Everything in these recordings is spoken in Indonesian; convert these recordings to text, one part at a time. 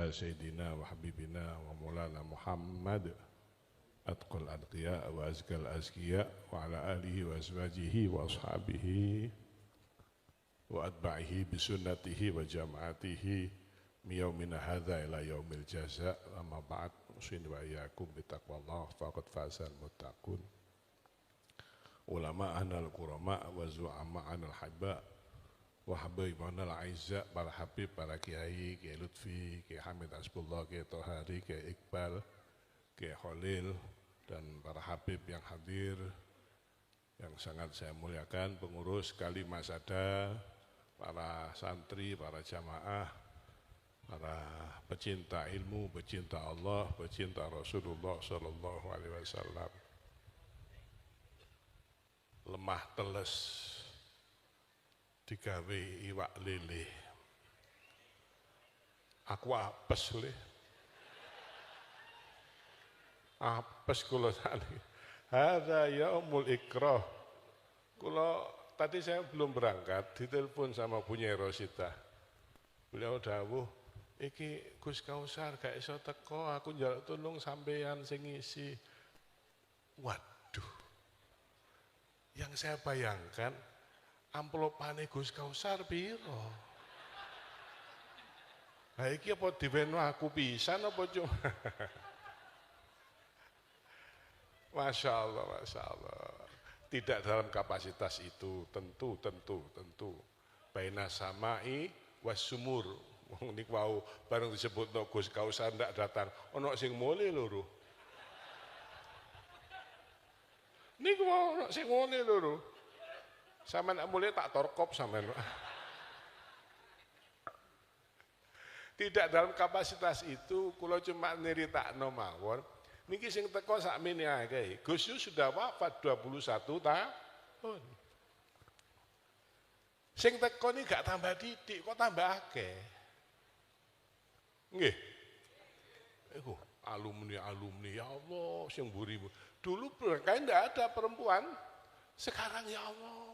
ala sayyidina wa habibina wa maulana Muhammad atqal adqiya wa azkal azkiya wa ala alihi wa azwajihi wa ashabihi wa atba'ihi bisunnatihi wa jama'atihi miyaumina hadha ila yaumil jaza amma ba'd usin wa iyyakum bitaqwallah faqad fazal muttaqun ulama anal qurama wa zu'ama anal habba wa habaibana al-aizza para habib, para kiai, Kiai Lutfi, Kiai Hamid Hasbullah, Kiai Tohari, Kiai Iqbal, Kiai Khalil, dan para habib yang hadir, yang sangat saya muliakan, pengurus Kalimasada, para santri, para jamaah, para pecinta ilmu, pecinta Allah, pecinta Rasulullah Sallallahu Alaihi Wasallam. Lemah teles digawe iwak lele. Aku apes le. Apes kula tadi. Hadza yaumul ikrah. Kula tadi saya belum berangkat, ditelepon sama Bu Nyai Rosita. Beliau dawuh, iki Gus Kausar gak iso teko, aku njaluk tulung sampeyan sing ngisi. Waduh. Yang saya bayangkan amplopane Gus Kausar piro? Lah iki apa diweno aku pisan apa cuma? Masya Allah, Masya Allah. Tidak dalam kapasitas itu, tentu. Baina samai wasumur. Wong niku wau bareng disebutno Gus Kausar ndak datang, ono sing mule loro. Niku ono sing mule loro. Sampeyan nak mulai tak torkop sampeyan. Tidak dalam kapasitas itu, kula cuma nyeritakno mawon. Niki sing teko sakmene akeh. Gus Yu sudah wafat 21 tahun. Sing teko ni gak tambah didik, kok tambah akeh. Nggih. Iku alumni ya Allah sing mburi. Dulu berkah ndak ada perempuan. Sekarang ya Allah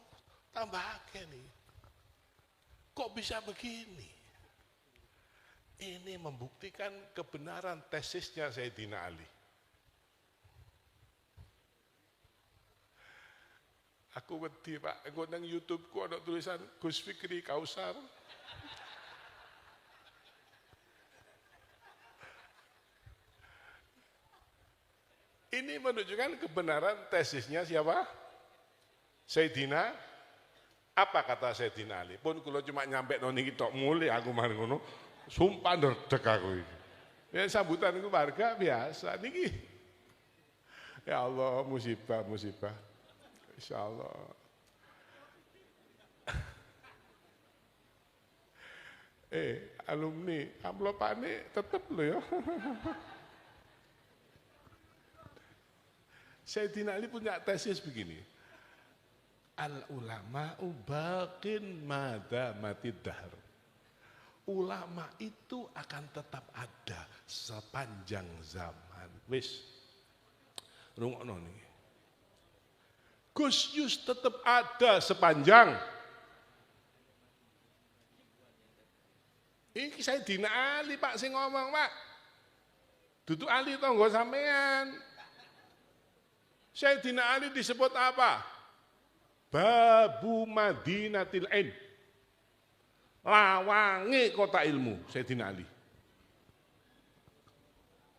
tambah akeh nih. Kok bisa begini? Ini membuktikan kebenaran tesisnya Sayyidina Ali. Aku wedi Pak, engko nang YouTube-ku ada tulisan Gus Fikri Kausar. Ini menunjukkan kebenaran tesisnya siapa? Sayyidina. Apa kata Sayyidina Ali? Pun kalau cuma nyampe niki tok mulai aku mari ngono, sumpah ndredeg aku iki. Ya sambutan iku warga biasa niki. Ya Allah, musibah. Insyaallah. Alumni, amplopane tetep lho ya. Sayyidina Ali punya tesis begini. Al-ulama'u baqin madamatid dahr. Ulama itu akan tetap ada sepanjang zaman. Wis. Rungokno niki. Gus Yus tetap ada sepanjang. Iki Sayyidina Ali Pak sing ngomong, Pak. Dudu Ali tangga sampean. Sayyidina Ali disebut apa? Babu Madinatil Ilm. Lawange kota ilmu Sayyidina Ali.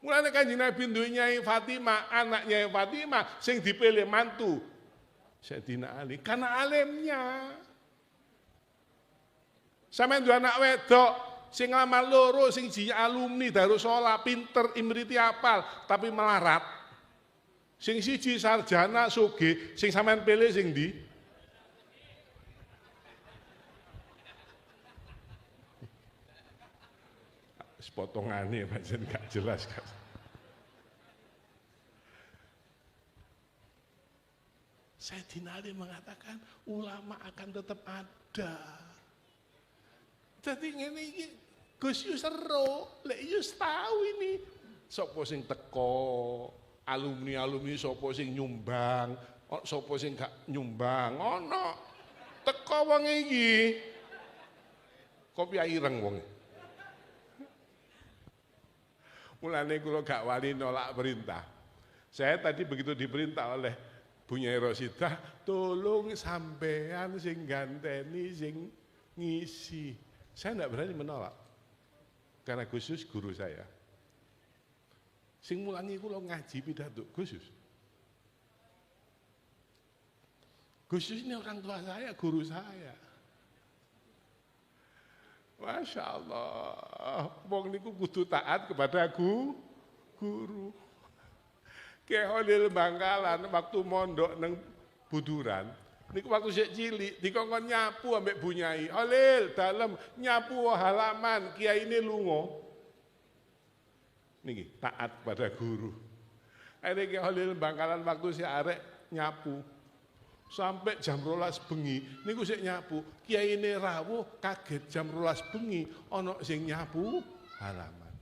Mulane Kanjeng Nabi duwe Nyai Fatimah, anak Nyai Fatimah sing dipilih mantu Sayyidina Ali karena alimnya. Sampeyan duwe anak wedok sing ngamal loro sing ji alumni Darussalam, pinter, imriti apal tapi melarat. Sing siji sarjana sugih, sing sampean pilih sing ndi? Potongane pancen gak jelas kan. Sayyidina Ali mengatakan ulama akan tetap ada. Jadi ngene iki Gus Yu seru, lek Yus tahu ini sapa sing teko, alumni sapa sing nyumbang, sapa sing gak nyumbang, ono teko wong iki. Kopi ireng wong. Mulane kula gak wani nolak perintah. Saya tadi begitu diperintah oleh Bu Nyai Rosidah, tolong sampean sing ganteni sing ngisi. Saya enggak berani menolak. Karena khusus guru saya. Sing mulangi kula ngaji pidato khusus. Khusus ini orang tua saya, guru saya. Masya Allah, wong niku kudu taat kepada guru. Kyai Holil Bangkalan waktu mondok neng Buduran, niku waktu sik cilik dikongkon nyapu ambek Bu Nyai. Holil dalem nyapu halaman, kiai ini lunga. Niki taat pada guru. Akhirnya Kyai Holil Bangkalan waktu si arek nyapu sampai jam 12 bengi niku sik nyapu. Kiai ini rawuh kaget jam 12 bengi ana sing nyapu halaman.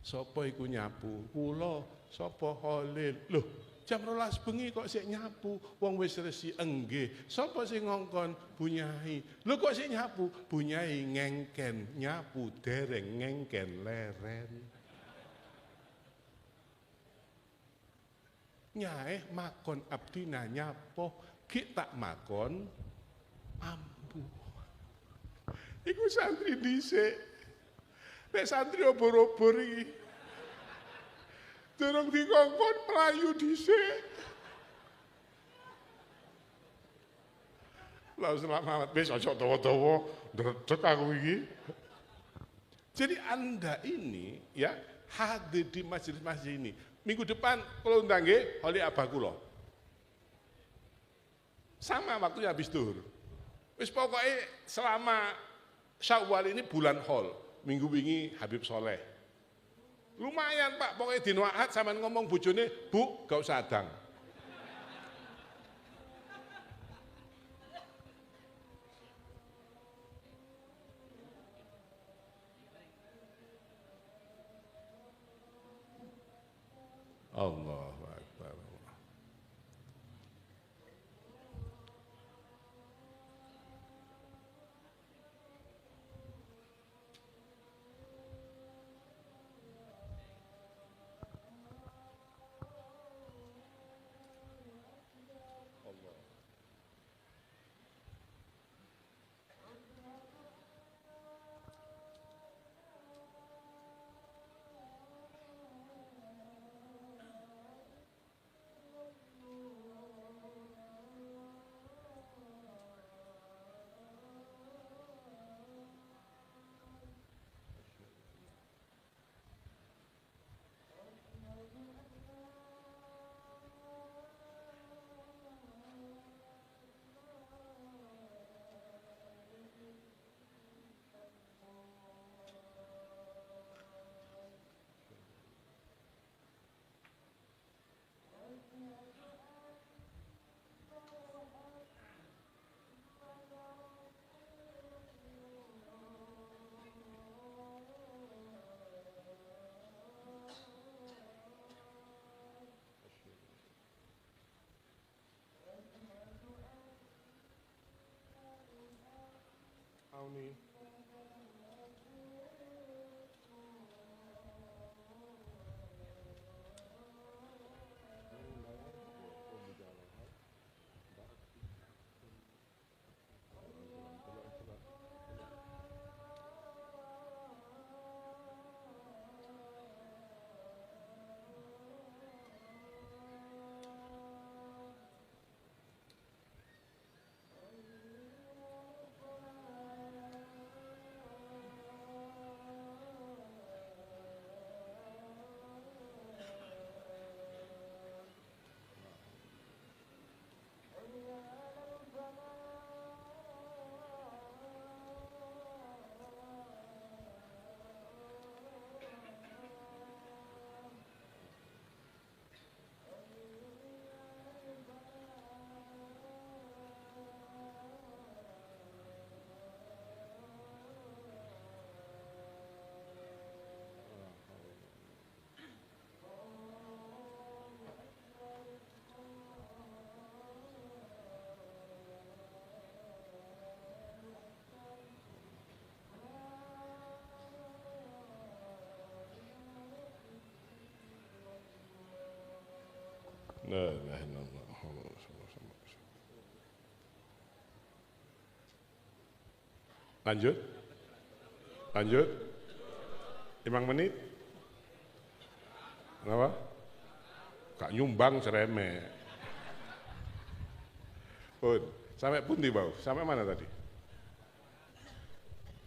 Sapa iku nyapu? Kula. Sapa Holil? Loh, jam 12 bengi kok sik nyapu? Wong wis resi enggih. Sapa sing ngongkon? Bu Nyai. Lho kok sik nyapu? Bu Nyai ngengken nyapu dereng ngengken leren. Nyai makon abdina nyapo ki tak makon ampu. Iku santri dhisik. Nek santri obor-obor iki durung dikongkon mlayu dhisik. Lah selamat wis aja dawa-dawa ndredeg aku iki. Jadi Anda ini ya hadir di majelis-majelis ini. Minggu depan kalau undang nggih oleh abah kula. Sama waktunya habis duhur. Wis pokoknya selama Syawal ini bulan haul. Minggu wingi Habib Soleh. Lumayan Pak, pokoknya dino Ahad sampean ngomong bojone, Bu, gak usah adang. Allahu Akbar. Amin. La ilaha illallah. Lanjut. Lanjut. 5 menit. Kenapa? Kak nyumbang cereme. Pun, sampai pun di bawah. Sampai mana tadi?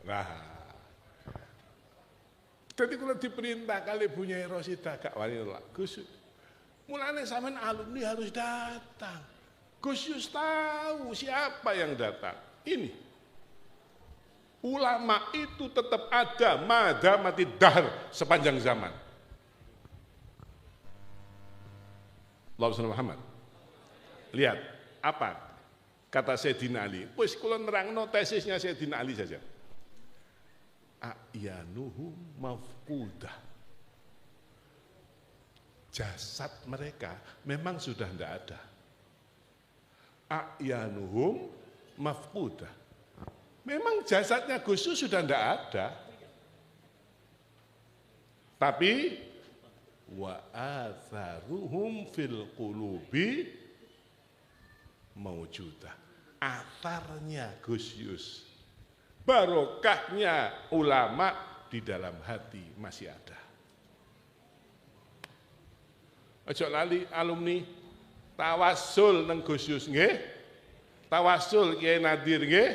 Nah. Jadi kalau diperintah kali punya Rosida Kak Walillah, Gus, mulanya sampean alumni harus datang. Gus Yus tahu siapa yang datang. Ini ulama itu tetap ada mati dahar sepanjang zaman. Allahumma Muhammad. Lihat apa kata Sayyidina Ali. Wis kula nerangno tesisnya Sayyidina Ali saja. A'yanuhum mafqudah. Jasad mereka memang sudah tidak ada. A'yanuhum mafqudah. Memang jasadnya Gus Dur sudah tidak ada. Tapi wa atharuhum fil qulubi maujudah. Atharnya Gus Yus, barokahnya ulama di dalam hati masih ada. Ojo lali alumni tawasul nang Gus Yus nggih. Tawasul Kiai Nadir nggih.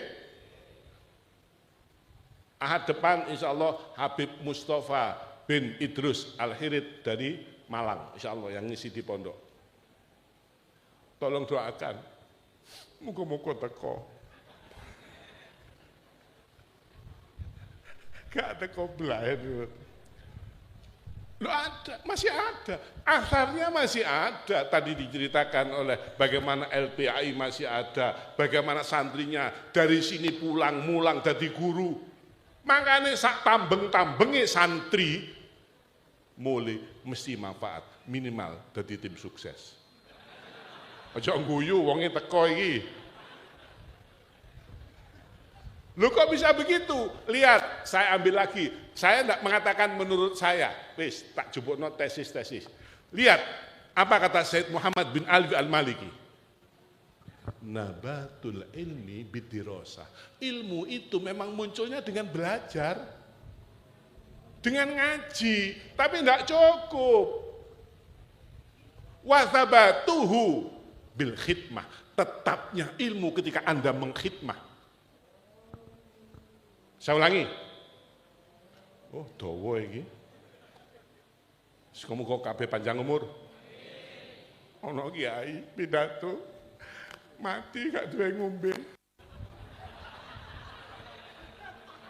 Ahad depan insyaallah Habib Mustafa bin Idrus Al-Hirid dari Malang insyaallah yang ngisi di pondok. Tolong doakan. Muga-muga teko. Gak ada komplain. Loh ada, masih ada. Asarnya masih ada. Tadi diceritakan oleh bagaimana LPAI masih ada. Bagaimana santrinya dari sini pulang, mulang jadi guru. Makanya sak tambeng-tambenge santri mulai mesti manfaat. Minimal jadi tim sukses. Aja ngguyu wonge teko iki. Lu kok bisa begitu? Lihat, saya ambil lagi. Saya tidak mengatakan menurut saya. Wis, tak jupukno tesis-tesis. Lihat, apa kata Said Muhammad bin Alwi Al-Maliki? Nabatul ilmi bidirosah. Ilmu itu memang munculnya dengan belajar. Dengan ngaji. Tapi tidak cukup. Wasabatuhu bil khidmah. Tetapnya ilmu ketika Anda mengkhidmah. Saya ulangi. Oh, dawa iki. Semoga kabeh panjang umur. Ono kiai pidato mati gak duwe ngombe.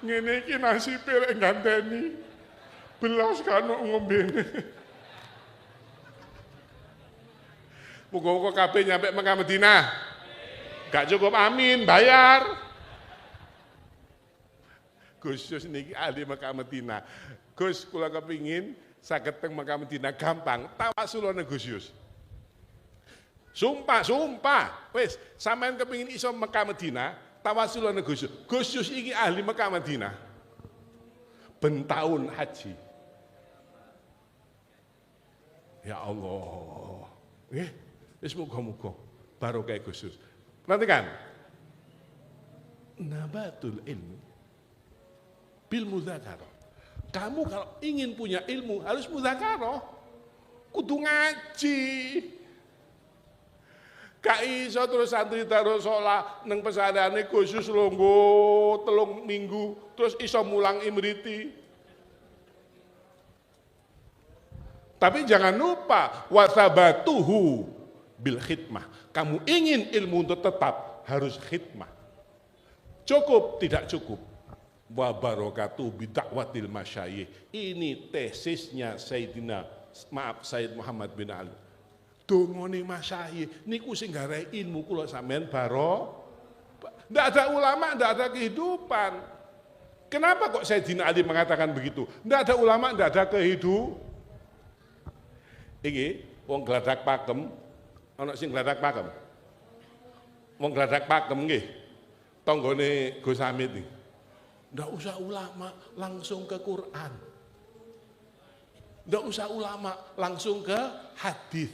Ngene iki nasibe lek ganteni. Belas kan ngombene. Muga-muga kabeh nyampe Mekah Madinah. Gak cukup amin, bayar. Gus Yus niki ahli Mekah Madinah. Gus kula kepingin saged teng Mekah Madinah gampang. Tawasulane Gus Yus. Sumpah. Wis, sampean kepingin iso Mekah Madinah, tawasulane Gus Yus. Gus Yus iki ahli Mekah Madinah. Ben taun haji. Ya Allah. Nggih, wis muga-muga barokah Gus Yus. Perhatikan. Nabatul ilmi bil mudzakarah. Kamu kalau ingin punya ilmu harus mudzakarah. Kudu ngaji. Gak iso terus santri taruh sholat nang pesantren khusus longgo 3 minggu terus iso mulang imriti. Tapi jangan lupa wasabatuhu bil khidmah. Kamu ingin ilmu untuk tetap harus khidmah. Cukup tidak cukup. Wa barakatuh bidakwatil masyayikh. Ini tesisnya Sayyidina Sayyid Muhammad bin Ali. Dongone masyayikh niku sing garai ilmu kula sampean baro. Ndak ada ulama, ndak ada kehidupan. Kenapa kok Sayyidina Ali mengatakan begitu? Ndak ada ulama, ndak ada kehidupan. Iki wong gladak pakem, ana sing gladak pakem. Wong gladak pakem nggih. Tanggane Gus Hamid iki. Nggak usah ulama langsung ke Quran. Nggak usah ulama langsung ke hadis.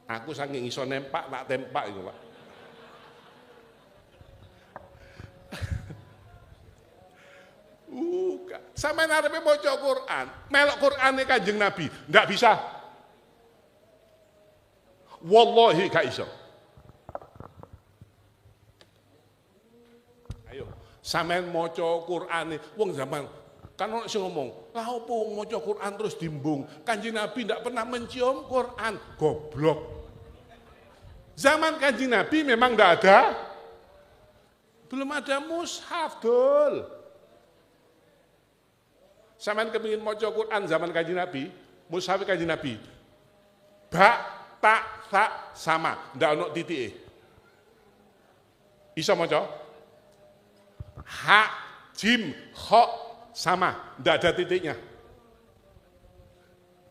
Aku saking iso nempak tak tempak itu, Pak. Sampeyan arepe maca Quran, melok Qurane Kanjeng Nabi, ndak bisa. Wallahi gak iso. Ayo, sampeyan maca Qurane, wong zaman kan ono sing ngomong, "Lah opo wong maca Quran terus dimbung? Kanjeng Nabi ndak pernah mencium Quran." Goblok. Zaman Kanjeng Nabi memang ndak ada, belum ada mushaf, Dul. Sampeyan kepengin maca Quran zaman Kanjeng Nabi, mushaf Kanjeng Nabi. Ba, ta, sa sama, ndak ono titike. Iso maca? Ha, jim, kha sama, ndak ada titiknya.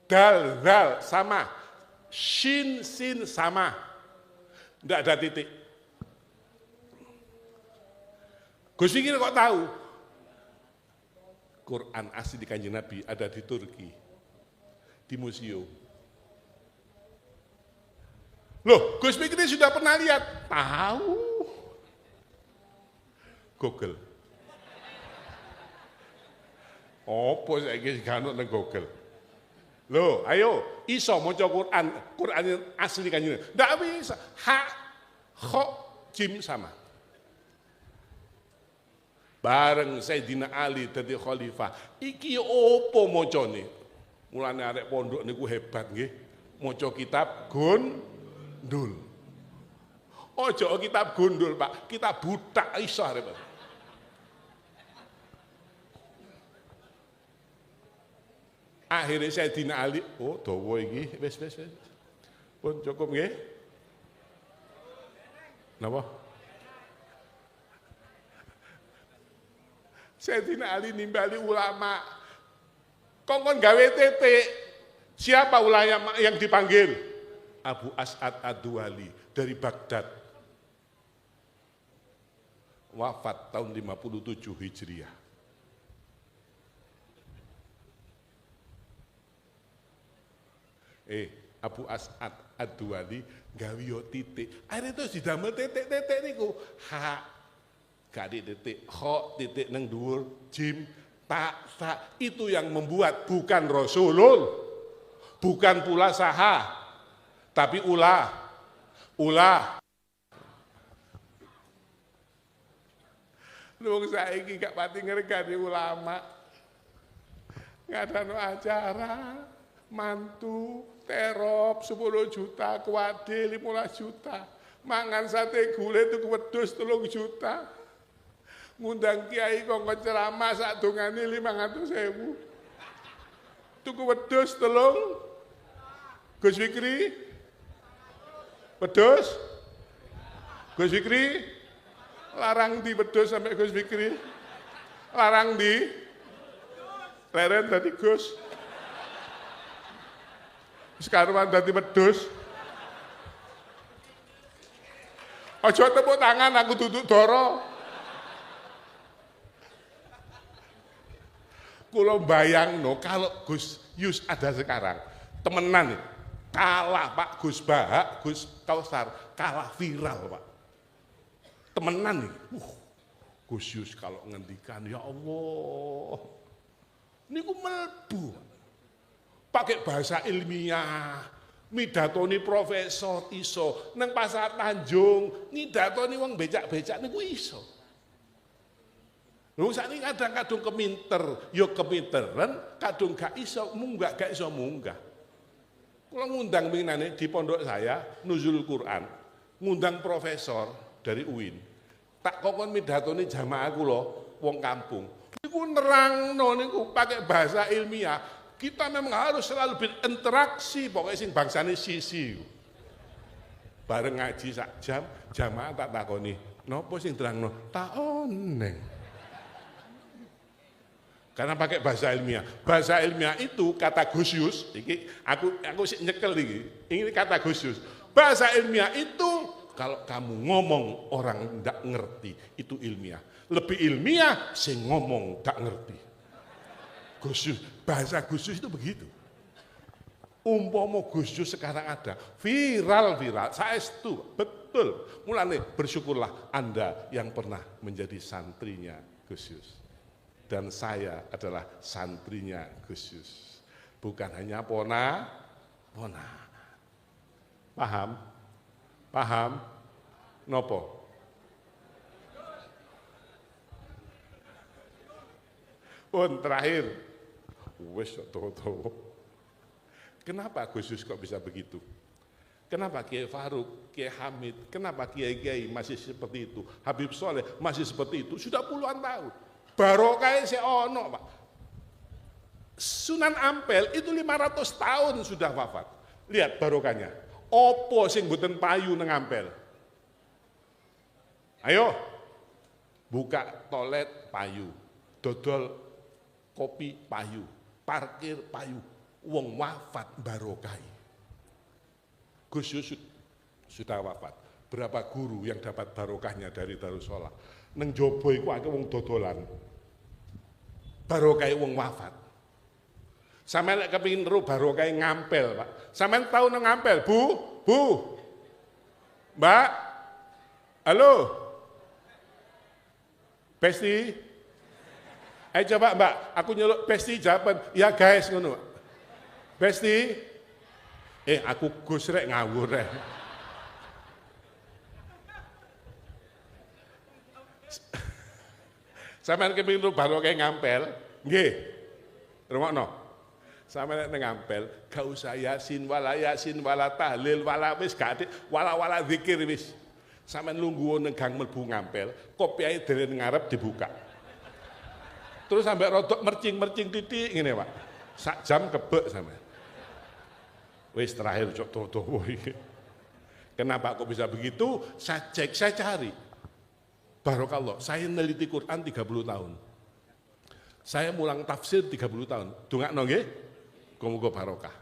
Dal, zal sama. Shin, sin sama. Ndak ada titik. Gus Fikri kok tahu? Quran asli di Kanjeng Nabi ada di Turki, di museum. Loh, Gus Fikri sudah pernah lihat? Tahu. Google. Opo saiki ganut nang Google. Loh, ayo iso maca Quran, Quran asli Kanjeng Nabi. Ndak bisa. Ha, kha, jim sama. Bareng Sayyidina Ali dadi khalifah. Iki opo macane? Mulane arek pondok niku hebat nggih. Maca kitab gundul. Ojo kitab gundul, Pak. Kitab butak iso arep. Akhirnya Sayyidina Ali, oh dawa iki, wis. Pun cukup nggih. Napa? Sayyidina Ali nimbali ulama. Kongkon gawe titik. Siapa ulama yang dipanggil? Abu As'ad Ad-Duwali dari Baghdad. Wafat tahun 57 Hijriah. Abu As'ad Ad-Duwali gawe titik. Akhirnya itu didamel titik-titik niku. Ha, gak di titik, kho titik neng dhuwur, jim, ta, sa, itu yang membuat, bukan Rasulul, bukan pula saha, tapi ulah. Lu saiki gak pati ngergani ulama, ngadano acara, mantu, terop 10 juta, kuade 15 juta, mangan sate gule tuku wedhus 3 juta. Ngundang kiai kongkon ceramah sak dongane 500.000. Tuku wedhus 3. Gus Fikri. Wedhus. Gus Fikri. Larang di wedhus sampai Gus Fikri. Larang di leren dadi Gus. Sekarang dadi wedhus. Aja tepuk tangan aku duduk doro. Kulo bayangno kalau Gus Yus ada sekarang, temenan nih, kalah Pak Gus Bahak, Gus Kausar, kalah viral Pak. Temenan nih, Gus Yus kalau ngendikan, ya Allah, niku mlebu, pakai bahasa ilmiah, midatoni profesor iso, nang Pasar Tanjung, midatoni wong becak-becak niku iso. Lho sakniki kadang-kadang keminter, yo keminteran, kadung gak iso munggah, gak iso munggah. Kula ngundang winginane di pondok saya nuzul Quran, ngundang profesor dari UIN. Tak kokon midatoni jamaah kula wong kampung. Niku nerangno niku pakai bahasa ilmiah. Kita memang harus selalu berinteraksi, pokoknya sing bangsane sisi. Bareng ngaji sak jam, jamaah tak takoni, napa sing terangno? Tak oneng. Karena pakai bahasa ilmiah. Bahasa ilmiah itu kata Gus Yus, iki aku sik nyekel iki. Ini kata Gus Yus. Bahasa ilmiah itu kalau kamu ngomong orang ndak ngerti, itu ilmiah. Lebih ilmiah sing ngomong ndak ngerti. Gus Yus, bahasa Gus Yus itu begitu. Umpama Gus Dur sekarang ada, viral, saestu, betul. Mulane bersyukurlah Anda yang pernah menjadi santrinya Gus Dur. Dan saya adalah santrinya Gus Dur. Bukan hanya pona. Paham? Paham? Nopo? Terakhir. Wes toto. Kenapa Gus Dur kok bisa begitu? Kenapa Kiai Faruk, Kiai Hamid, kenapa Kiai-Kiai masih seperti itu? Habib Soleh masih seperti itu, sudah puluhan tahun. Barokah seono, Pak. Sunan Ampel itu 500 tahun sudah wafat. Lihat barokahnya. Opo sing mboten payu nang Ampel? Ayo. Buka toilet payu, dodol kopi payu, parkir payu. Wong wafat barokai. Gus Dur sudah wafat. Berapa guru yang dapat barokahnya dari Darussalam? Neng jobo iku akeh wong dodolan. Barokai wong wafat. Sampeyan lek kepengin ro barokai Ngampel, Pak. Sampeyan tahu nang Ngampel, Bu? Mbak? Halo? Besti? Ayo coba Mbak, aku nyeluk Besti jawaban. Ya guys ngono. Besti, aku Gus rek ngawur rek. Sampeyan kepengin lu barokah Ngampel, nggih. Rungokno. Sampeyan nek Ngampel, gak usah yasin wala tahlil wala wis gak wala zikir wis. Sampeyan lungguh nang gang mlebu Ngampel, kopiahe deren ngarep dibuka. Terus sampai rodok mercing titik ngene, Pak. Sak jam kebek sampeyan. Wis terakhir cok toto iki. Kenapa kok bisa begitu? Saya cek, saya cari. Barokallah, saya neliti Quran 30 tahun. Saya mulang tafsir 30 tahun. Dongakno nggih? Muga-muga barokah.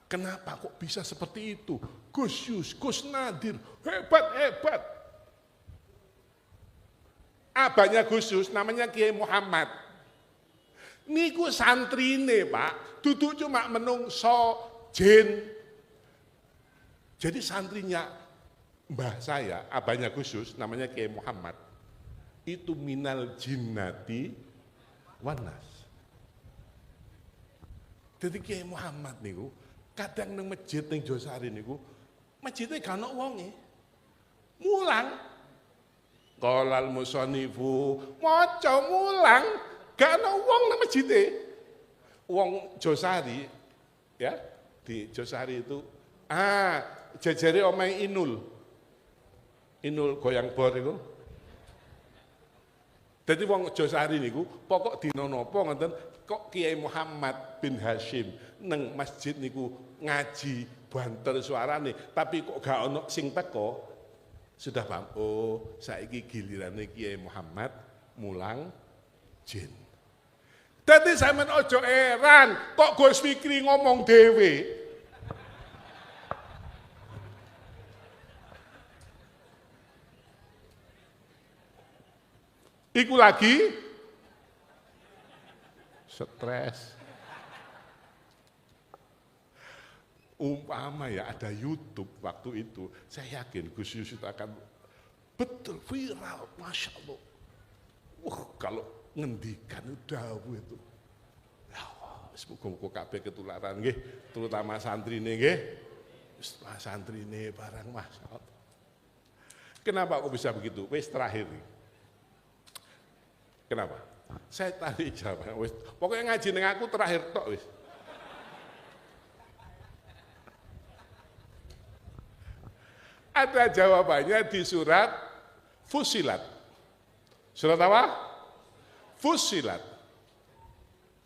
Kenapa kok bisa seperti itu? Gus Yus, Gus Nadir, hebat. Abahnya Gus Yus namanya Kiai Muhammad. Niku santrine, Pak, duduk cuma menungso jin. Jadi santrinya mbah saya, abahnya Gus Yus, namanya Kiai Muhammad, itu minal jinnati wanas. Jadi Kiai Muhammad niku kadang nang masjid ning Josari niku, masjidnya gak ono wonge. Mulang. Qalal musanifu, maca mulang. Gak ada wong nang masjid. Wong Josari, ya di Josari itu, jajari omai Inul goyang bor itu. Jadi wong Josari niku, pokok dina napa ngoten, kok Kiai Muhammad bin Hashim nang masjid niku ngaji banter suarane, tapi kok gak ono sing teko, sudah paham. Oh, saiki gilirane Kiai Muhammad mulang jin. Dadi sampean ojo eran, kok Gus Fikri ngomong dhewe. Iku lagi stres. Umpama ya ada YouTube waktu itu, saya yakin Gus Yus itu akan betul viral, Masya Allah. Kalau ngendikan dawuh itu. Ya Allah, muga-muga kabeh ketularan nggih, terutama santrine nggih. Santrine barang Masya Allah. Kenapa kok bisa begitu? Wis terakhir nih. Kenapa? Saya tadi jawab, wis pokoknya ngaji ning aku terakhir tok wis. Ada jawabannya di surat Fussilat. Surat apa? Fussilat.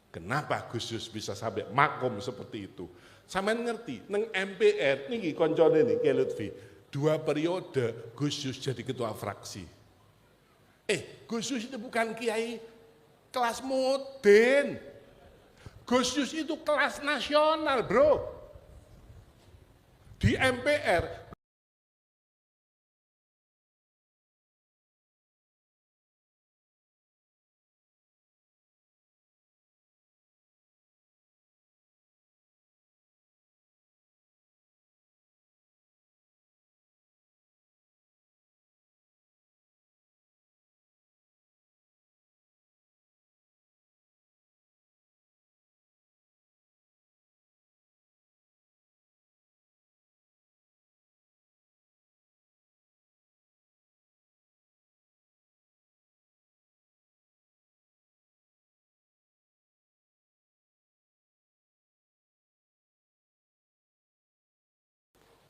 Kenapa Gus Yus bisa sampai makom seperti itu? Sampeyan ngerti, neng MPR niki koncone nih Kiai Lutfi, 2 periode Gus Yus jadi ketua fraksi. Gus Yus itu bukan kiai kelas mudin. Gus Yus itu kelas nasional, bro. Di MPR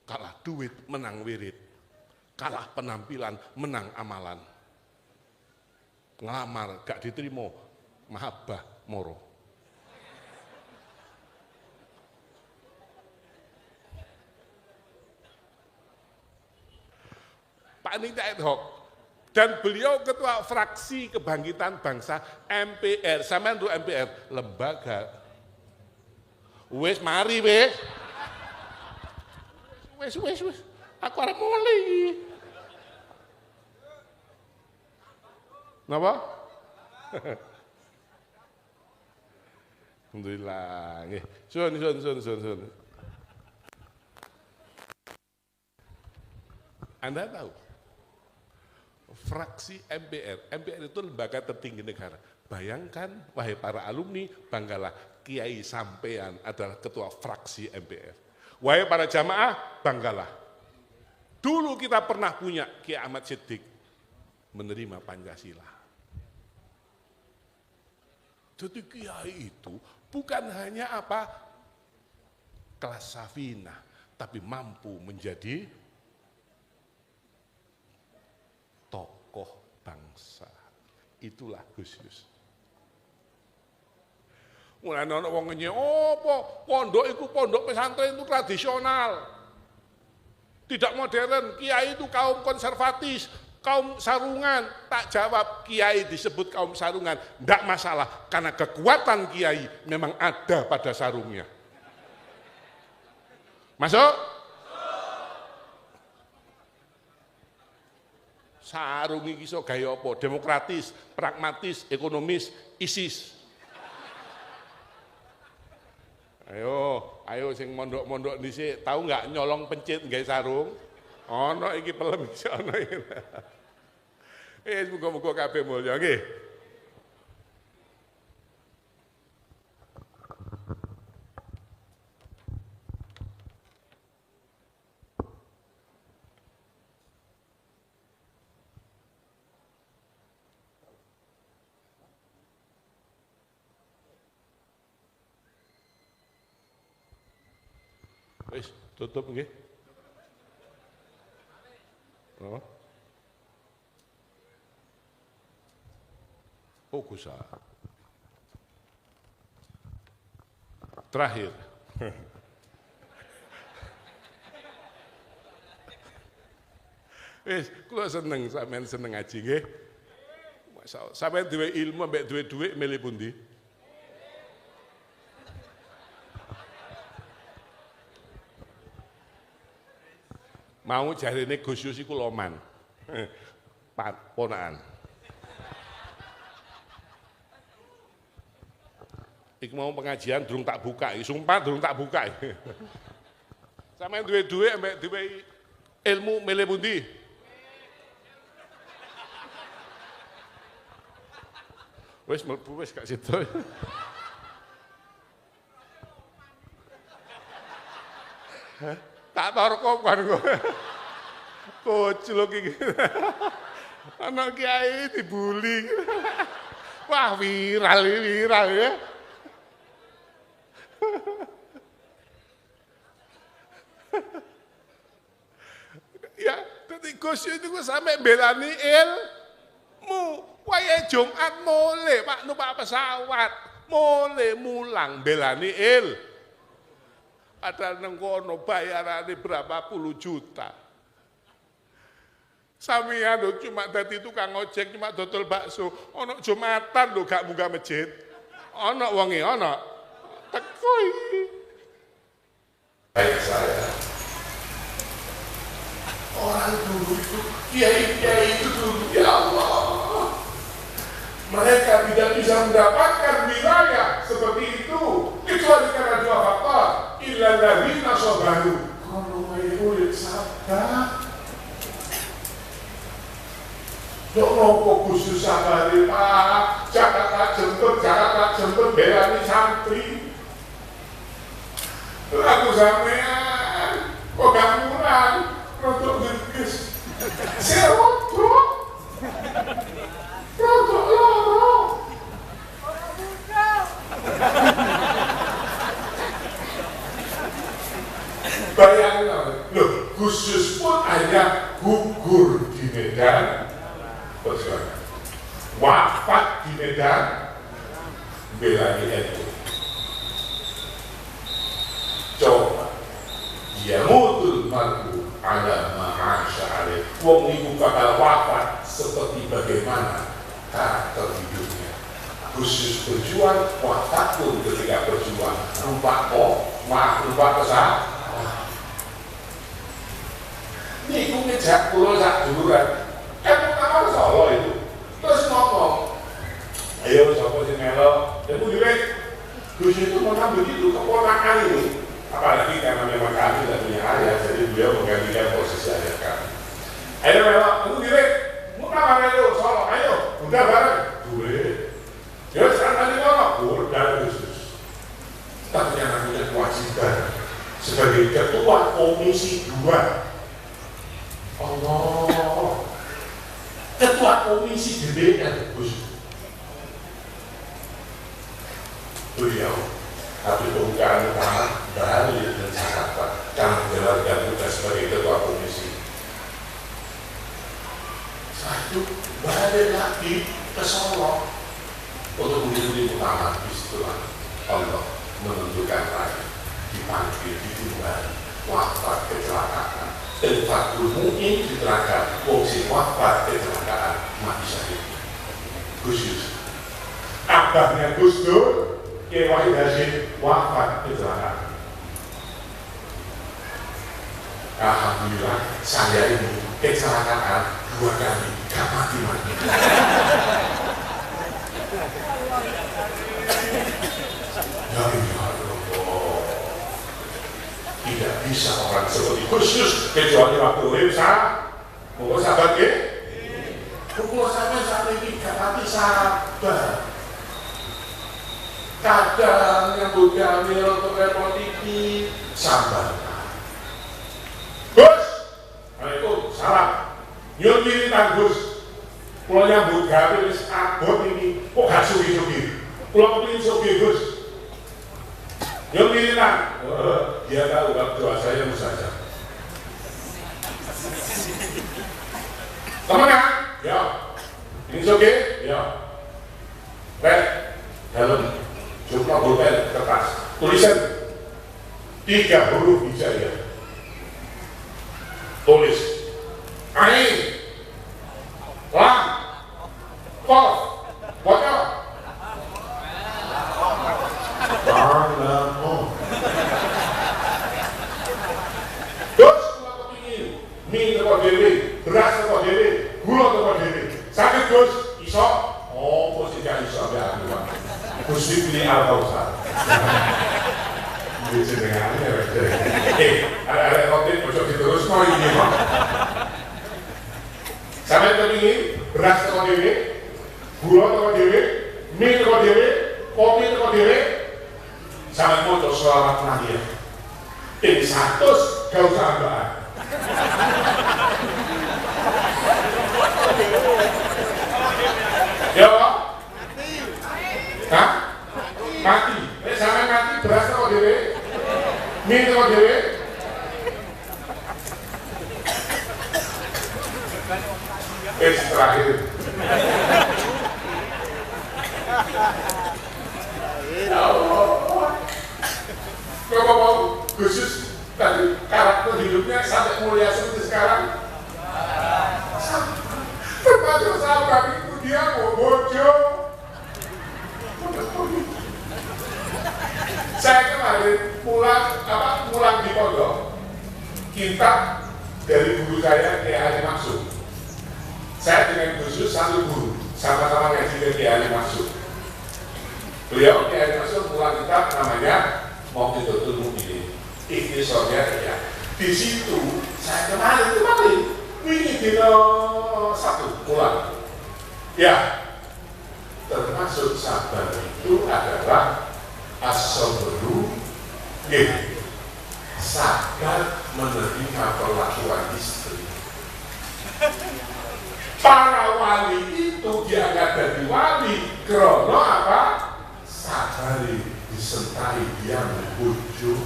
kalah duit menang wirid, kalah penampilan menang amalan. Ngelamar gak diterima, mahabbah moro. Panitia ad hoc dan beliau ketua fraksi Kebangkitan Bangsa MPR. Sampean tuh MPR lembaga. Wes mari wes. Wes. Aku arep mulai. Napa? Alhamdulillah nggih. Sun. Anda tahu? Fraksi MPR itu lembaga tertinggi negara. Bayangkan, wahai para alumni, banggalah Kiai sampean adalah ketua fraksi MPR. Wahai para jamaah, banggalah. Dulu kita pernah punya Kiai Ahmad Siddiq menerima Pancasila. Jadi Kiai itu bukan hanya kelas safinah, tapi mampu menjadi tokoh bangsa. Itulah Gus Yus. Mulane ana wong ngenye, pondok pesantren itu tradisional. Tidak modern, kiai itu kaum konservatis, kaum sarungan. Tak jawab, kiai disebut kaum sarungan, enggak masalah karena kekuatan kiai memang ada pada sarungnya. Masuk? Sarung iki iso gaya apa? Demokratis, pragmatis, ekonomis, ISIS. Ayo sing mondok-mondok dhisik, tahu nggak nyolong pencit nggawe sarung? Ono iki pelem iso ono iki. Muga-muga kabeh mulya nggih. Wis tutup nggih. Oh Gusa. Terakhir. Wis kula seneng sampean seneng ngaji nggih. Masyaallah. Sampean duwe ilmu ambek duwe dhuwit milih pundi? Mau jarine Gus Yus iku loman. Ponakan. Iku mau pengajian durung tak buka, sumpah durung tak buka. Sampeyan duwe dhuwit ambek duwe ilmu milih pundi? Wis mlebu wis gak sido. Tak torko kan kok. Koclok iki. Anak kiai dibully. Wah, viral ya. Ya, dadi Gus itu sampe belani ilmu. Wayahe Jumat mulai Pak numpak pesawat, mulai mulang belani ilmu. Padahal nang kono bayarane berapa puluh juta. Sampeyan lho cuma dadi tukang ojek, cuma dodol bakso. Ana Jumatan lho gak munggah masjid. Ana wonge ana. Teko iki. Saya. Orang dulu itu, kiai-kiai itu dulu, ya Allah. Mereka tidak bisa mendapatkan wilayah seperti itu kecuali karena dua faktor. Illa ladzina sabaru. Kalau mau sabar. Dok nopo khusus sabari Pak. Jakarta jemput belani santri. Lagu sampean kok gak murah, rodok gerges. Serodok. Rodok loro. Bayangin loh, Gus Dur pun akhirnya gugur di medan perjuangan, wafat di medan bela NU. Coba ya mutul mar'u ala ma'asya alaih, wong iku bakal wafat seperti bagaimana karakter hidupnya. Khusus berjuang, wafat pun ketika berjuang rupa kesal. Ini aku ngejak pulau sak duluan, pertama Solo itu, terus ngomong, ayo siapa sih melo, dan duit, Gus itu memang begitu, keponakan ini, apalagi karena memang kami tidak punya ayah, jadi beliau menggantikan posisi ayah kami. Ayo melo, aku duit, mau nama melo Solo, ayo, udah bareng, duit, ya sekarang tadi ngomong, udah Gus, tapi yang punya kewajiban sebagai ketua komisi 2. Allah, ketua komisi DPR Gus beliau habis pembukaan utama balik dan Jakarta karena menjalankan tugas sebagai ketua komisi. Setelah itu balik lagi ke Solo untuk menjadi utama. Disitulah Allah menentukan rakyat dipanggil, ditunggal, wafat kecelakaan. Fatul Mu'in kecelakaan, wongsi wafat kecelakaan mati syahid. Gus Dur, abahnya Gus Dur, Kiai Wahid Hasyim wafat kecelakaan. Alhamdulillah saya ini kecelakaan 2 kali, gak mati-mati. Ya Allah, tidak bisa orang seperti Gus kecuali waktu urip mau sahabat ya? Kalau sampai saat ini gak mati sabar. Kadang yang bukan untuk repot ini sabar. Gus, Assalamualaikum, salam. Nyun wiritan Gus. Kalau yang bukan wis abot ini, kok gak sugi-sugi? Kalau kepingin sugi Gus. Nyun wiritan. Dia tahu waktu doa saya mustajab. Teman kan? Ya. Ini oke? Ya. Baik. Dalam jumlah pulpen kertas tulisan 3 huruf hijaiyah. Tulis Ain, Lam, Qaf, Bocor. Terus kalau kepingin mie teko dhewe, beras teko dhewe, gula teko dhewe. Sakit Gus, iso. Oh, mesti gak iso ambek aku. Gus pilih Al-Kausar. Iki jenengane ada roti ojo diterusno iki, Pak. Sampe kepingin beras teko dhewe, gula teko dhewe, mie teko dhewe, kopi teko dhewe. Sampai motor selamat lahir. Ini 100 gak usah ambaan. Ya Pak? Hah? Mati. Sampai mati beras kok dewe, mie kok dewe. Terakhir. Ya Allah. Coba mau khusus tadi karakter hidupnya sampai mulia seperti sekarang. Termasuk sahabat itu dia mau bojo. Saya kemarin pulang di pondok, kitab dari guru saya Kiai Ali Maksud. Saya dengan khusus satu guru, sama-sama ngaji dengan Kiai Ali Maksud. Beliau Kiai Ali Maksud pulang kitab namanya Mauqidatul Mu'minin. Ikhtisarnya ya. Di situ saya kemarin ini dino 1 pulang. Ya, termasuk sabar itu adalah as-sabru, sabar menerima perlakuan istri. Para wali itu dianggap dari wali krono apa? Sabari disentai dia membujuk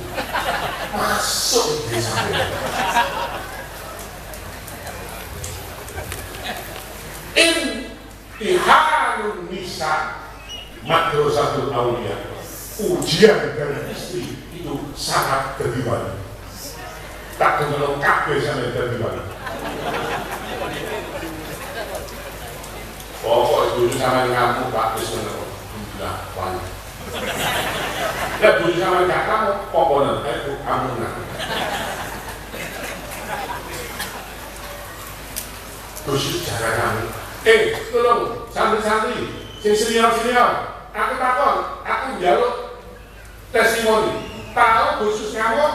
masuk di sana. Imtihanun nisa madrasatul aulia. Ujian dari istri itu sangat dadi wali. Tak kenal kabeh sampe dadi wali. Pokok dulu sama ngamuk Pak wis ngono. Alhamdulillah wali. Lah dulu sama gak kamu pokoknya amunan. Terus cara kami. Tolong santri-santri, sing senior-senior. Aku takon, aku njaluk testimoni. Tahu khusus kamu?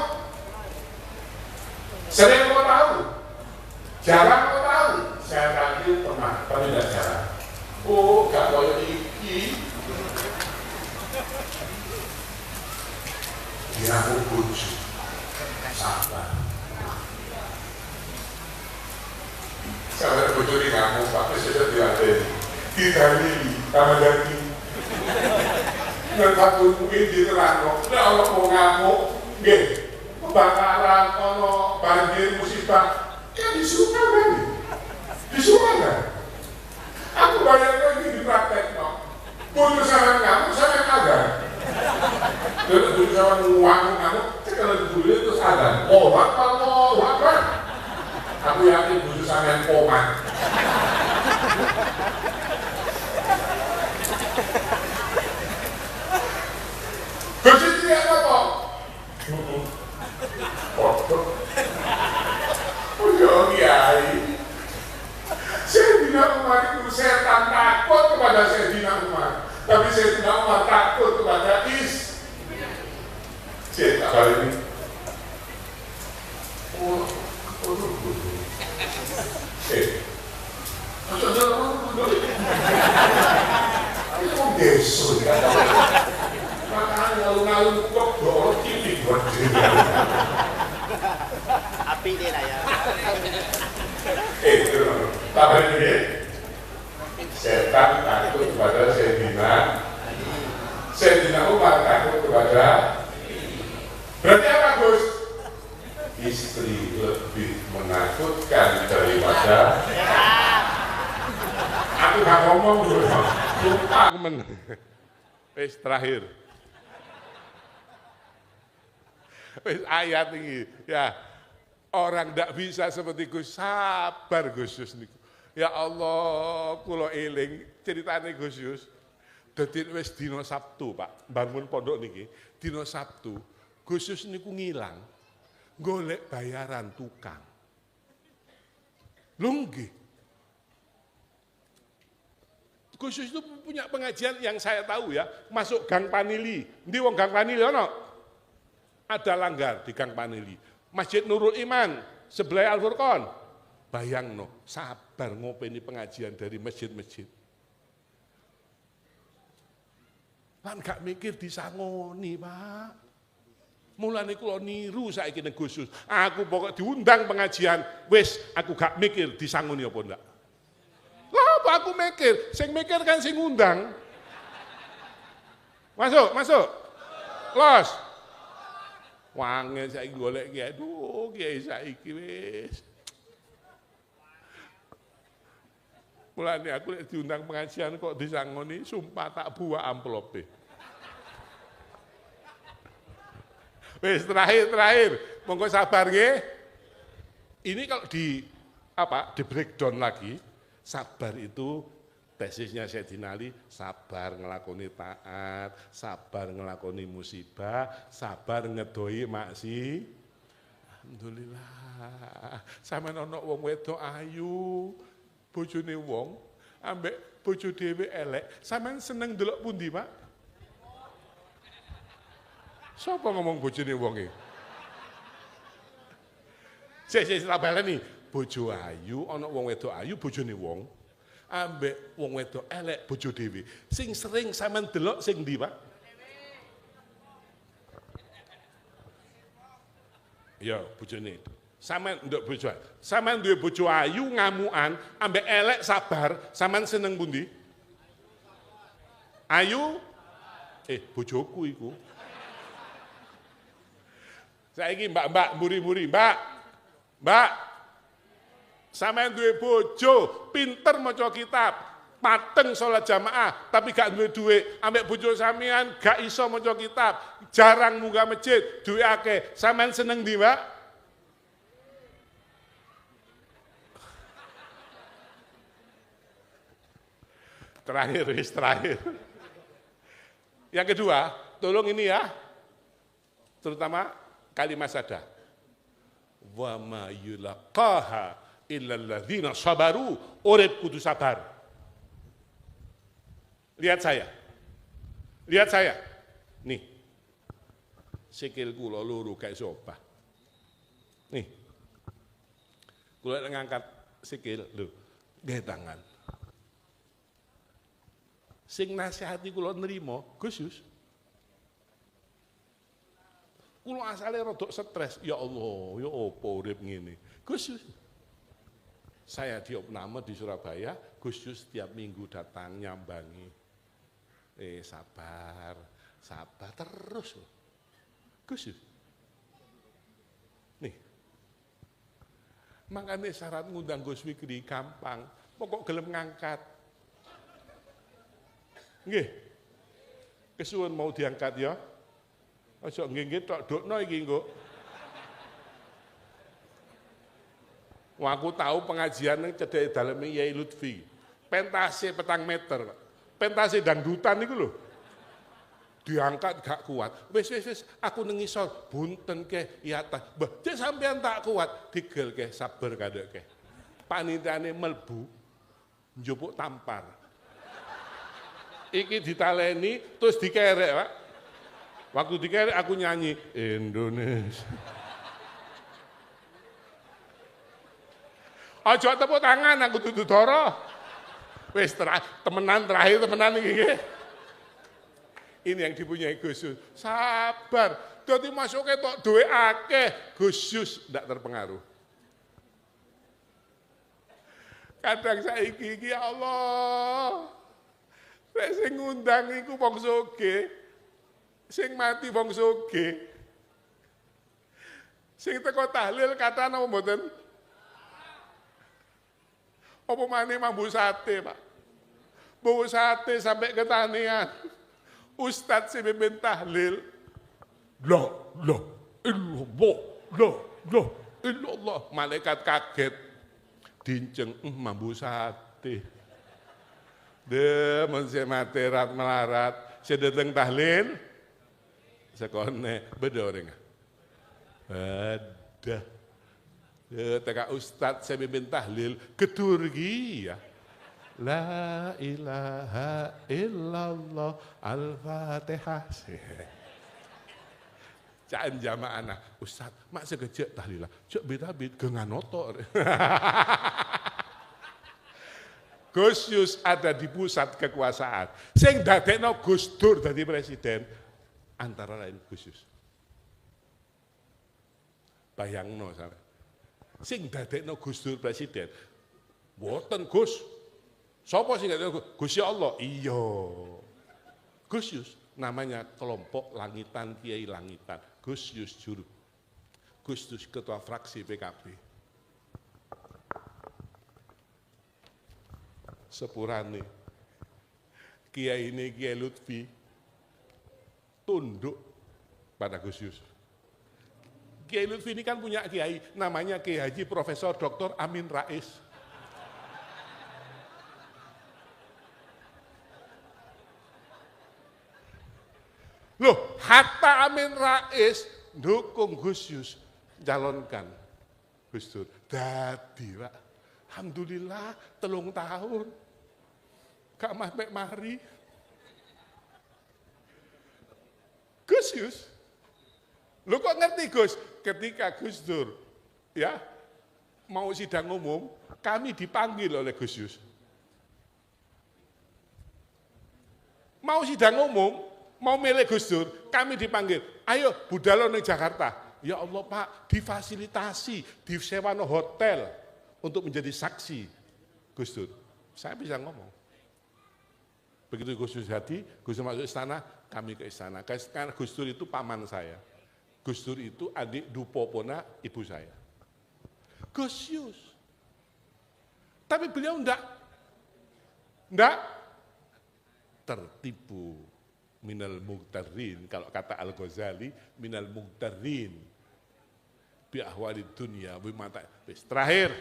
Sering kau tahu? Jarang kau tahu? Saya tadi pernah, tapi tidak jarang. Oh, gak koyo iki. Dia aku bojo. Sabar. Sampai bojo di kamu, Pak Presiden dilatih. Didalili, tambah daging. Nggak mungkin diterang, nah Allah mau ngamuk, nggih, kebakaran, ono banjir, musibah, kan disuruh kan? Disuruh kan? Aku bayar lagi di praktek, no. Bodoh sama ngamuk, sama ada. Dan bodoh sama ngamuk, kalau dulu itu ada. Oh, apa? Aku yakin bodoh sama yang komat. Bersih tidak apa-apa. Oh Kiai, Sayyidina Umar itu setan takut kepada Sayyidina Umar, tapi Sayyidina Umar takut kepada Saya kali ini. Itu besok ya. Makanya ngalung-ngalung kok dorong TV buat diri. Api dia lah ya. Tapi ini setan takut kepada Sayyidina Umar takut kepada. Berarti apa Gus? Istri lebih menakutkan daripada. Aku gak ngomong dulu. Lupa terakhir. Ayat ini ya, orang tidak bisa seperti Gus, sabar Gus Yus niku. Ya Allah, kula eling ceritane Gus Yus. Dadi wis dina Sabtu, Pak, bangun pondok niki, dina Sabtu, Gus Yus niku ngilang. Golek bayaran tukang. Lho nggih. Gus Yus itu punya pengajian yang saya tahu ya, masuk Gang Panili. Ndi wong Gang Panili ono? Ada langgar di Gang Panili. Masjid Nurul Iman, sebelah Al-Furqon. Bayang no, sabar ngopeni pengajian dari masjid-masjid. Lan gak mikir disangoni, Pak. Mulane kula niru saiki ning Gus Yus. Aku pokok diundang pengajian, wis aku gak mikir disangoni apa ndak. Lah apa aku mikir? Sing mikir kan sing ngundang. Masuk. Los. Wangen saiki golek ki, aduh kiai saiki wis. Mulane aku lek diundang pengajian kok disangoni, sumpah tak buah amplope. Wis terakhir, monggo sabar nggih. Ini kalau di breakdown lagi, sabar itu tesisnya Sayyidina Ali, sabar ngelakoni taat, sabar ngelakoni musibah, sabar ngedoi maksi. Alhamdulillah. Sampeyan ana wong wedok ayu, bojone wong ambek bojo dhewe elek, sampeyan seneng delok pundi, Pak? Sapa ngomong bojone wong iki? Sik tak baleni, bojo ayu, ana wong wedok ayu, bojone wong ambek wong wedok elek bojo dhewe. Sing sering sampean delok sing ndi, Pak? Ya, bojone. Sampean nduk bojo. Sampean duwe bojo ayu ngamukan ambek elek sabar, sampean seneng pundi? Ayu? Bojoku iku. Saiki mbak-mbak mburi-mburi, Mbak. Sampeyan duwe bojo, pinter maca kitab, mateng sholat jamaah, tapi gak duwe duit, ambek bojo sampean gak iso maca kitab, jarang munggah masjid, duwe akeh, sampean seneng ndi, Mbak? Terakhir. Yang kedua, tolong ini ya, terutama kalimat sadar. Wa ma yulaqaha illal ladzina sabaru, urip kudu sabar. Lihat saya. Nih. Sikil kula loro gak iso obah. Nih. Kula ngangkat sikil lho, nggih tangan. Sing nasihati kula nrimo, Gus Yus. Kula asale rodok stres, ya Allah, ya apa urip ngene. Gus Yus. Saya diopname di Surabaya, Gus Yus setiap minggu datang nyambangi. Sabar terus. Gus Yus. Nih. Makanya syarat ngundang Gus Fikri gampang, pokok gelem ngangkat. Nggih. Kesuwun mau diangkat ya. Aja nggih tok dokno iki engko. Wah, aku tahu pengajian yang cedek dalam Yai Lutfi. Pentase 4 meter. Pentase dangdutan itu loh. Diangkat gak kuat. Wis, aku nengisor. Bunten ke, ya tak. Cek sampean tak kuat. Digel ke, sabar kadek ke. Panitiane melbu. Njupuk tampar. Iki ditaleni, terus dikerek, Pak. Waktu dikerek aku nyanyi. Indonesia. Aja tepuk tangan, aku dudu doro. Wis temenan iki. Ini yang dipunyai Gus Yus. Sabar. Dadi masuke tok duwe akeh, Gus Yus ndak terpengaruh. Kadang saiki iki ya Allah. Nek sing ngundang iku wong sugih. Sing mati wong sugih. Sing teko tahlil kata napa mboten? Apa maneh mambu sate, Pak? Bawa sate sampai ke tanian. Ustadz si mimpin tahlil. La illallah. Malaikat kaget. Dinceng, mambu sate. Mesti materat melarat. Sedeteng tahlil. Sekone, bedoreng. Ada. Teka Ustadz saya mimpin tahlil gedurgi ya. La ilaha illallah al-fatihah. Caan jamaah anak Ustadz mak segejek tahlilah. Cok beda-beda genganotor. Gus Yus ada di pusat kekuasaan. Sing dadekno Gus Dur dadi presiden antara lain Gus Yus. Bayangno sampe. Sing dadekno Gus Dur presiden. Mboten Gus. Sapa sing dadekno Gus ya Allah? Iya. Gus Yus namanya kelompok langitan Kiai Langitan. Gus Yus Juru. Gus Yus ketua fraksi PKB. Sepurane Kiai ini Kiai Lutfi tunduk pada Gus Yus. Kiai Lutfi ini kan punya kiai, namanya Kiai Haji Profesor Dr. Amin Rais. Loh, Hatta Amin Rais dukung Gus Yus, calonkan Gus Dur. Dadi, Pak. Alhamdulillah, 3 tahun. Gak sampai mari. Gus Yus. Lu kok ngerti Gus? Ketika Gus Dur ya mau sidang umum, kami dipanggil oleh Gus Yus. Mau sidang umum, mau milih Gus Dur, kami dipanggil. Ayo budal ning Jakarta. Ya Allah Pak, difasilitasi, disewa no hotel untuk menjadi saksi Gus Dur. Saya bisa ngomong. Begitu Gus Dur jadi, Gus Dur masuk istana, kami ke istana. Karena Gus Dur itu paman saya. Gus Dur itu adik Dupopona ibu saya. Gus Yus. Tapi beliau enggak Ndak tertipu. Minal mughtarrin, kalau kata Al-Ghazali, minal mughtarrin bi ahwalid dunya bi mata. Terakhir.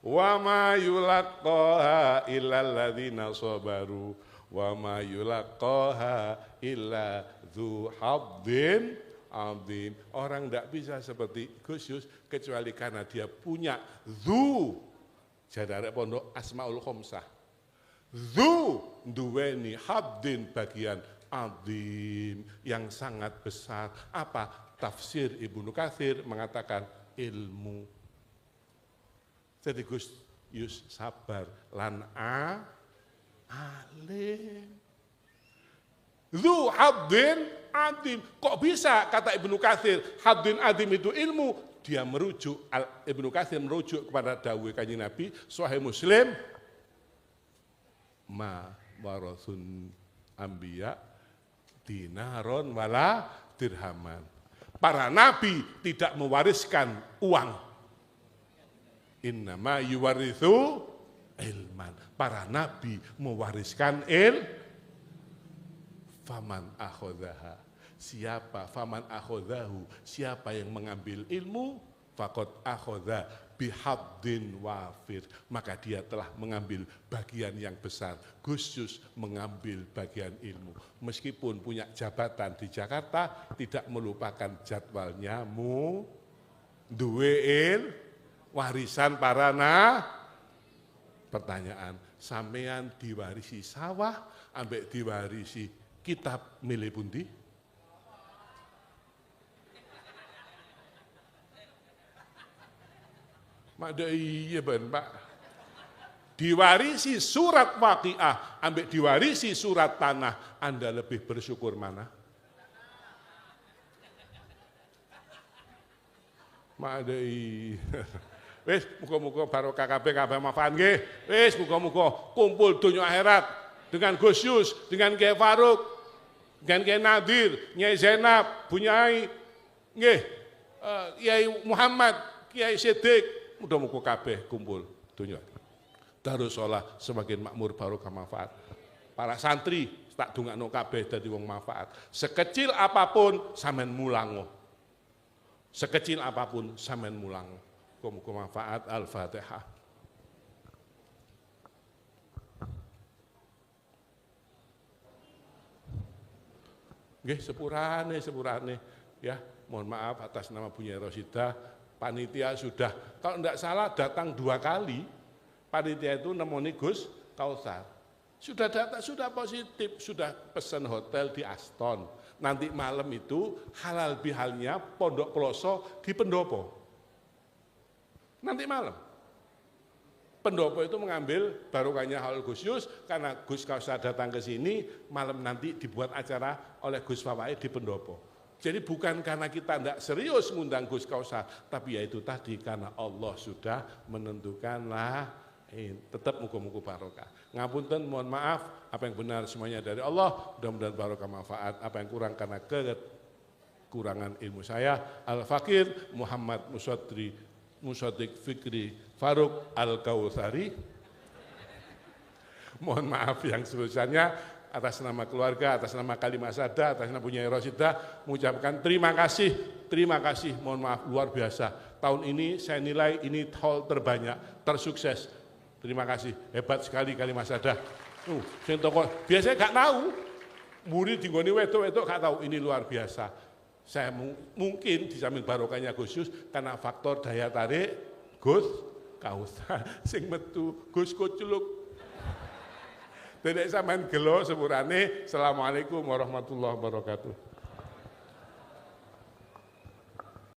Wa ma yulaqqaha illal ladzina sabaru wa ma yulaqqaha illa dzu hadzin adzim. Orang tidak bisa seperti Gus Yus kecuali karena dia punya dzu. Jadare pondok Asmaul Khamsah. Dzu duweni hadzin bagian adzim yang sangat besar. Apa? Tafsir Ibnu Katsir mengatakan ilmu. Jadi Gus Yus sabar lan alim. Dzu hadzin adzim. Kok bisa kata Ibnu Katsir hadzin adzim itu ilmu? Dia merujuk, Ibnu Katsir merujuk kepada dawuh Kanjeng Nabi Sahih Muslim, ma warasun anbiya dinaron wala dirhaman. Para nabi tidak mewariskan uang. Innama yuwarithu ilman. Para nabi mewariskan faman akhodaha. Siapa faman akhodahu, siapa yang mengambil ilmu, faqad akhoda bihaddin wafir, maka dia telah mengambil bagian yang besar. Gus Yus mengambil bagian ilmu. Meskipun punya jabatan di Jakarta, tidak melupakan jadwalnya duwe warisan para pertanyaan, sampean diwarisi sawah ambek diwarisi kitab milih pundi? Mada iya ben Pak. Diwarisi surat Waqiah ambek diwarisi surat Tanah, Anda lebih bersyukur mana? Mada iya. Wis muga-muga barokah kabeh manfaat nggih. Wis muga-muga kumpul dunya akhirat dengan Gus Yus, dengan Kiai Faruk, dengan Kiai Nadir, Nyai Zainab, Bu Nyai nggih, Kiai Muhammad, Kiai Siddiq, muga-muga kabeh kumpul dunya. Darussalah semakin makmur barokah manfaat. Para santri tak dongakno kabeh dadi wong manfaat. Sekecil apapun sampean mulango. Sekecil apapun sampean mulango. Muga-muga manfaat. Al-Fatihah. Nggih, sepurane ya. Mohon maaf atas nama Bu Nyai Rosidah, panitia sudah, kalau tidak salah datang 2 kali. Panitia itu nemoni Gus Kautsar. Sudah datang, sudah positif, sudah pesan hotel di Aston. Nanti malam itu halal bihalnya Pondok Peloso di Pendopo. Nanti malam. Pendopo itu mengambil barokahnya halal Gus Yus, karena Gus Kautsar datang ke sini, malam nanti dibuat acara oleh Gus Fawaid di Pendopo. Jadi bukan karena kita tidak serius mengundang Gus Kautsar, tapi ya itu tadi karena Allah sudah menentukanlah, tetap muga-muga barokah. Ngapunten, mohon maaf, apa yang benar semuanya dari Allah, mudah-mudahan barokah manfaat, apa yang kurang karena kekurangan ilmu saya. Al-Fakir Muhammad Musaddiq Fikri Faruk Al-Kautsari. Mohon maaf yang sebesarnya, atas nama keluarga, atas nama Kalimah Sada, atas nama Bu Nyai Rosidah, mengucapkan terima kasih, mohon maaf luar biasa. Tahun ini saya nilai ini haul terbanyak, tersukses. Terima kasih, hebat sekali Kalimah Sada. Biasanya gak tahu, murid di nggone wedok gak tahu, ini luar biasa. Saya mungkin di samping barokahnya Gus Yus, karena faktor daya tarik Gus Kautsar sing metu Gus Kuculuk. Dedek sampean gelo sepurane. Assalamualaikum warahmatullahi wabarakatuh.